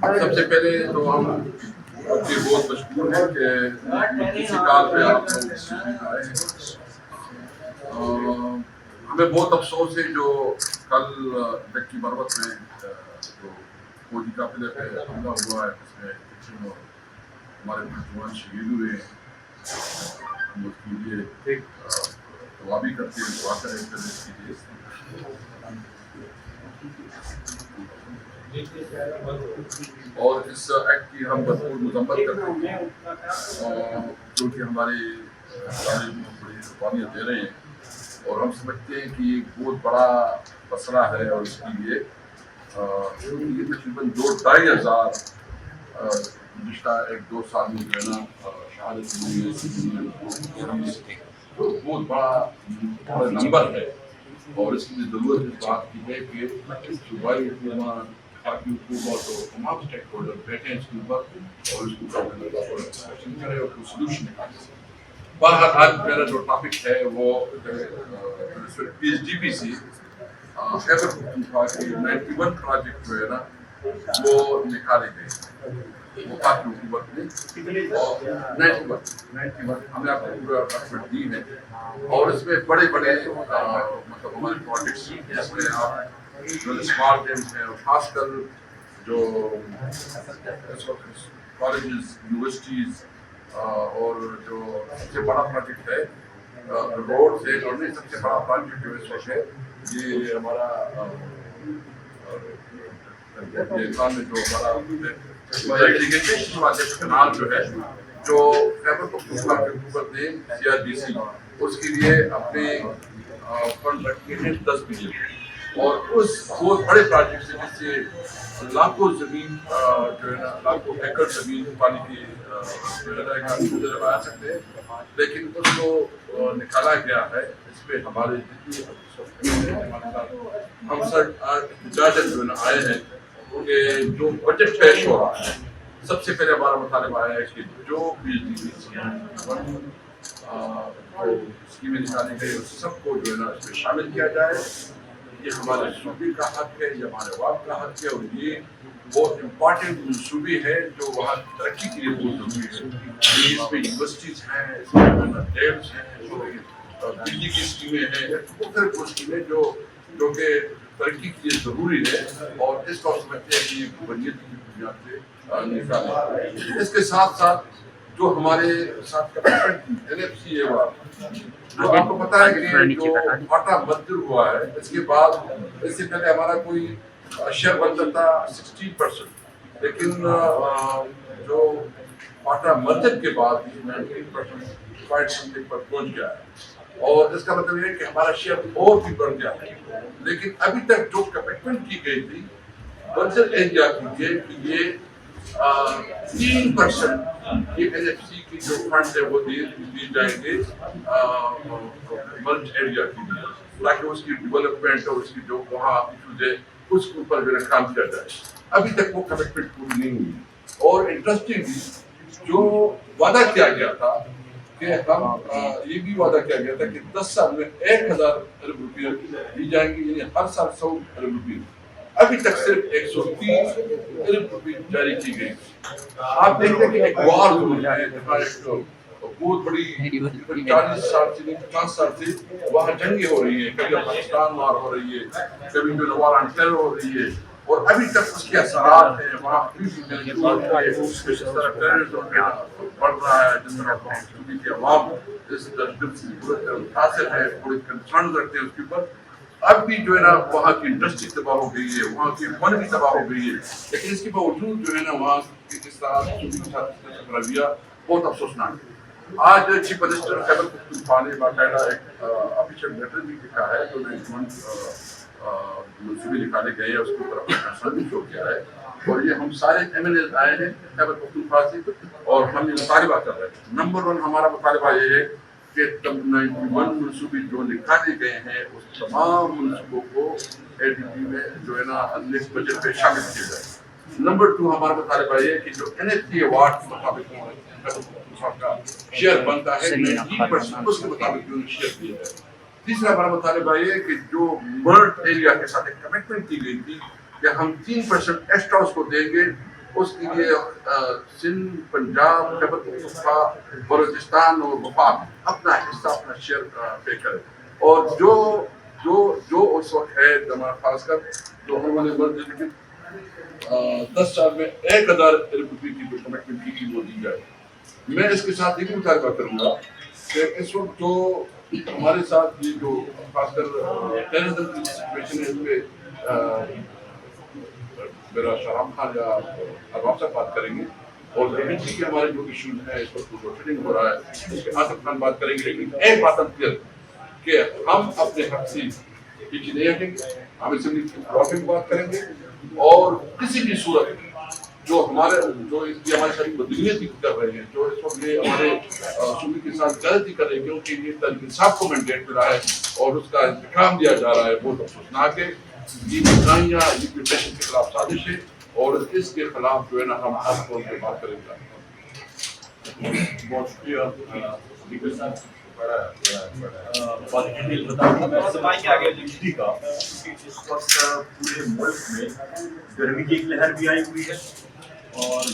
سب سے پہلے تو ہم یہ بہت مشکور ہے کہ کسی کال پہ آپ لوگ آئے ہیں. ہمیں بہت افسوس ہے جو کل ڈکی مروت میں جو فوجی قافلے پہ حملہ ہوا ہے اس میں ہمارے نوجوان شہید ہوئے ہیں. ہم اس کے لیے دعا بھی کرتے ہیں, دعا کریں پھر اس کے لیے اور اس ایکٹ کی ہم بھرپور مذمت کرتے ہیں کیونکہ ہمارے بڑی قربانیاں دے رہے ہیں اور ہم سمجھتے ہیں کہ ایک بہت بڑا مسئلہ ہے اور اس کے لیے یہ تقریباً 2-2.5 ہزار گزشتہ 1-2 سال میں جو ہے نا شہادت تو بہت بڑا نمبر ہے اور اس کی ضرورت اس بات کی ہے کہ صوبائی حکومت باقی حکومت اور تمام اسٹیک ہولڈر بیٹھے ہیں اس کے اوپر اور اس کو کرے اور کوئی سولوشن نکالے. باہر آج میرا جو ٹاپک ہے وہ پی ایچ ڈی پی سی خیبر پختونخوا کے 91 پروجیکٹ جو ہے نا وہ نکالے گئے وفاقی حکومت نے اور 91 ہم نے آپ کو پورا ڈاکومنٹ دی ہے اور اس میں بڑے بڑے مطلب ہمارے پروجیکٹس جس میں آپ جو اسمارٹ گیمس ہیں اور خاص کر جو کالجز یونیورسٹیز اور جو سب سے بڑا پروجیکٹ ہے روڈ سے اور سب سے بڑا پروجیکٹ جو اس وقت ہے یہ ہمارا ہندوستان میں جو ہمارا ایجوکیشن کنال جو ہے جو خیبر پختونخوا کی حکومت نے CRDC اس کے لیے اپنے فنڈ رکھے ہیں 10 بلین اور اس بہت بڑے پروجیکٹ سے جس سے لاکھوں زمین جو ہے نا لاکھوں ایکڑ زمین پانی کی لگا سکتے ہیں لیکن اس کو نکالا گیا ہے. اس پہ ہمارے جتنے ہم سر احتجاجن جو ہے نا آئے ہیں کہ جو بجٹ پیش ہو رہا ہے سب سے پہلے ہمارا مطالبہ ہے کہ جو اسکیمیں نکالی گئی اس سب کو جو ہے نا اس میں شامل کیا جائے. یہ ہمارے صوبے کا حق ہے, یہ ہمارے وقت کا حق ہے اور یہ بہت امپورٹنٹ منصوبے ہے جو وہاں ترقی کے لیے بہت ضروری ہے. اس میں یونیورسٹیز ہیں, اس میں ڈیمس ہیں, بجلی کی اسکیمیں ہیں, مختلف اسکیمیں جو کہ ترقی کے لیے ضروری ہے اور اس کو سمجھتے ہیں کہ یہ بنیادی کی بنیاد پہ نکالا. اس کے ساتھ ساتھ جو ہمارے ساتھ NFC ہے وہ جو آپ کو پتا ہے کہ جو آٹا منظور ہوا ہے اس کے بعد اس سے پہلے ہمارا کوئی شیئر بنتا تھا 60% لیکن جو آٹا منظور کے بعد 19% پر پہنچ گیا ہے اور اس کا مطلب یہ ہے کہ ہمارا شیئر اور بھی بڑھ گیا ہے. لیکن ابھی تک جو کمٹمنٹ کی گئی تھی منظر ایریا کی کہ یہ 3% یہ NFC کی جو فنڈ ہے وہ دی جائیں گے مرچ ایریا کے لیے تاکہ اس کی ڈیولپمنٹ اور اس کی جو وہاں ایشوز ہے اس کے اوپر جو ہے کام کیا جائے. ابھی تک وہ کمٹمنٹ پوری نہیں ہوئی اور انٹرسٹنگلی جو وعدہ کیا گیا تھا کہ ہم یہ بھی وعدہ کیا گیا تھا کہ 10 سال میں 1000 ارب روپے دی جائیں گے یعنی ہر سال 100 ارب روپے. ابھی تک صرف 130 ارب روپے جاری کی گئی. آپ دیکھتے ہیں کہ ایک وار ہو رہا ہے جہاں ایک بہت بڑی 40 سال سے 50 سال سے وہاں جنگیں ہو رہی ہیں, کبھی افغانستان وار ہو رہی ہے, کبھی جو وار آن ٹیرر ہو رہی ہے اور ابھی تک اس کے اثرات ہیں وہاں جس طرح ٹیررزم بڑھ رہا ہے, جس طرح صوبے کے عوام اس دہشت سے متاثر ہے, بڑے کنسرن رکھتے ہیں اس کے اوپر. اب بھی جو ہے نا وہاں کی انڈسٹری تباہ ہو گئی ہے, وہاں کی اکانومی تباہ ہو گئی ہے, لیکن اس کے باوجود جو ہے نا وہاں اس طرح رویہ بہت افسوسناک ہے. آج چیف منسٹر خیبر پختونخوا نے باقاعدہ ایک آفیشیل لیٹر بھی لکھا ہے جو منصوبے نکالے گئے ہیں اس کے اوپر اپنا کنسرن بھی شو کیا ہے اور یہ ہم سارے MNAs آئے ہیں خیبر پختونخوا سے اور ہم یہ مطالبہ کر رہے ہیں. نمبر 1 ہمارا مطالبہ یہ ہے کہ 91 منصوبے جو نکالے گئے ہیں اس تمام منصوبوں کو ADP میں جو ہے نا نیکسٹ بجٹ پہ شامل کیا جائے. نمبر 2 ہمارا مطالبہ یہ ہے کہ جو NFC ایوارڈ کے مطابق کا شیئر بنتا ہے 90% اس کے مطابق جو شیئر دیا جائے. تیسرا ہمارا مطالبہ یہ ہے کہ جو مرڈ ایریا کے ساتھ ایک کمٹمنٹ کی گئی تھی کہ ہم 3% ایکسٹرا اس کو دیں گے اس کے لیے سندھ، پنجاب، خیبر پختونخوا، بلوچستان اور وفاق اپنا حصہ، اپنا شیئر پے کرے. اور جو اس وقت ہے خاص کر جو انہوں نے 10 سال میں 1000 روپے کی جو کمٹمنٹ کی تھی وہ دی جائے. میں اس کے ساتھ یہ بھی مطالبہ کروں گا کہ اس وقت جو ہمارے ساتھ یہ جو خاص کر ٹیررزم کی سچویشن ہے اس پہ میرا شاہرام خان یا ارباب صاحب بات کریں گے، اور لیجنسی کے ہمارے جو ایشوز ہیں اس وقت جو فٹنگ ہو رہا ہے اس کے آصف خان بات کریں گے. لیکن ایک بات ہم کلیئر کہ ہم اپنے حق سے پیچھے نہیں ہٹیں گے. ہم اسمبلی کی بلاکنگ بات کریں گے اور کسی بھی صورت جو یہ ہماری ساری بدنیت کر رہے ہیں، جو اس وقت یہ ہمارے صوبے کے ساتھ غلطی کر رہے ہیں کیونکہ یہ تحریک انصاف کو مینڈیٹ ملا ہے اور اس کا انتقام دیا جا رہا ہے، بہت افسوسناک ہے. یہ برائیاں، یہ ڈپریشن کے خلاف سازش ہے اور اس کے خلاف جو ہے نا ہم خاص طور پہ بات کریں گے. بہت شکریہ اسپیکر صاحب، بڑا ڈیٹیل بتایا. میں سمائیں گے آگے بجلی کا، کیونکہ اس وقت پورے ملک میں گرمی کی ایک لہر بھی آئی ہوئی ہے اور